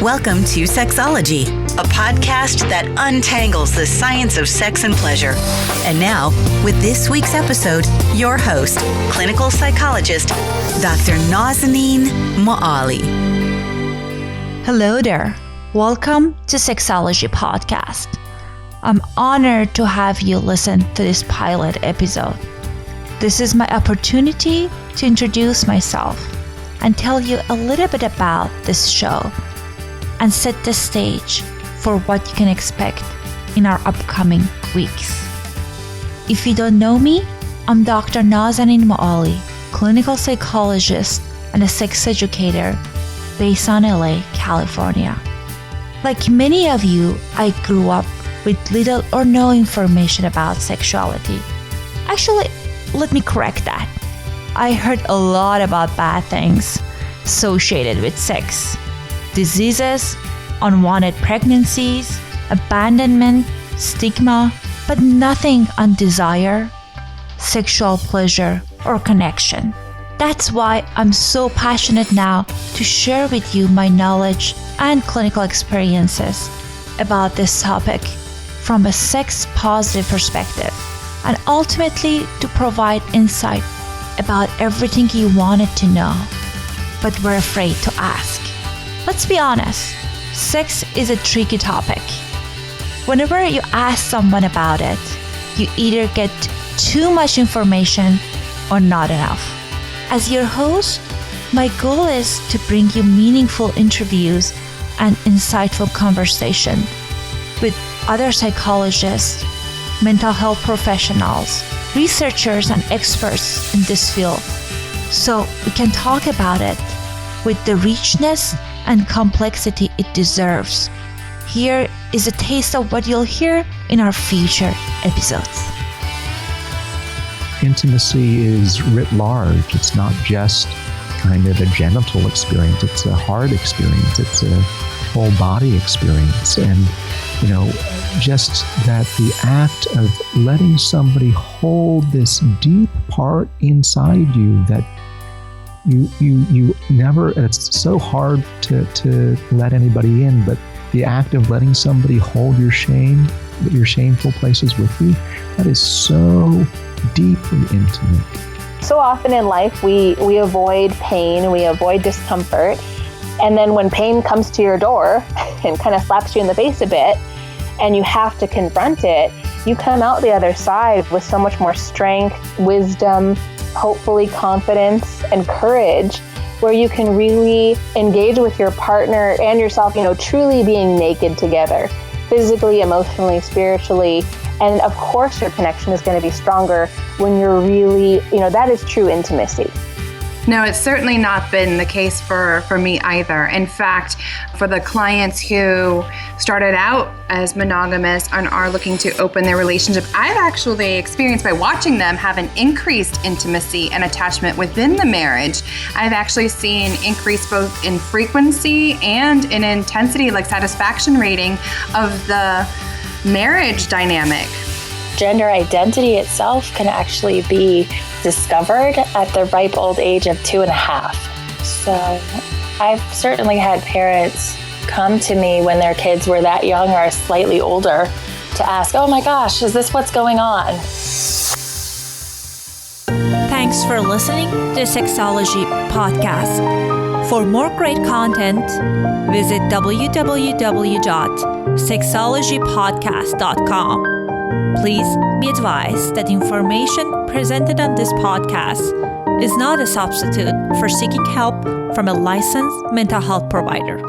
Welcome to Sexology, a podcast that untangles the science of sex and pleasure. And now, with this week's episode, your host, clinical psychologist, Dr. Nazanin Moali. Hello there. Welcome to Sexology podcast. I'm honored to have you listen to this pilot episode. This is my opportunity to introduce myself and tell you a little bit about this show and set the stage for what you can expect in our upcoming weeks. If you don't know me, I'm Dr. Nazanin Moali, clinical psychologist and a sex educator based on LA, California. Like many of you, I grew up with little or no information about sexuality. Actually, let me correct that. I heard a lot about bad things associated with sex. Diseases, unwanted pregnancies, abandonment, stigma, but nothing on desire, sexual pleasure, or connection. That's why I'm so passionate now to share with you my knowledge and clinical experiences about this topic from a sex-positive perspective, and ultimately to provide insight about everything you wanted to know, but were afraid to ask. Let's be honest, sex is a tricky topic. Whenever you ask someone about it, you either get too much information or not enough. As your host, my goal is to bring you meaningful interviews and insightful conversation with other psychologists, mental health professionals, researchers, and experts in this field, so we can talk about it with the richness and complexity it deserves. Here is a taste of what you'll hear in our future episodes. Intimacy is writ large. It's not just kind of a genital experience. It's a heart experience. It's a whole body experience. And, just that the act of letting somebody hold this deep part inside you that you never, it's so hard to let anybody in, but the act of letting somebody hold your shame, your shameful places with you, that is so deeply intimate. So often in life, we avoid pain, we avoid discomfort. And then when pain comes to your door and kind of slaps you in the face a bit, and you have to confront it, you come out the other side with so much more strength, wisdom, hopefully confidence and courage, where you can really engage with your partner and yourself, truly being naked together, physically, emotionally, spiritually. And of course, your connection is going to be stronger when you're really, that is true intimacy. No, it's certainly not been the case for me either. In fact, for the clients who started out as monogamous and are looking to open their relationship, I've actually experienced by watching them have an increased intimacy and attachment within the marriage. I've actually seen increase both in frequency and in intensity, like satisfaction rating of the marriage dynamic. Gender identity itself can actually be discovered at the ripe old age of 2.5. So I've certainly had parents come to me when their kids were that young or slightly older to ask, oh my gosh, is this what's going on? Thanks for listening to the Sexology podcast. For more great content, visit www.sexologypodcast.com. Please be advised that information presented on this podcast is not a substitute for seeking help from a licensed mental health provider.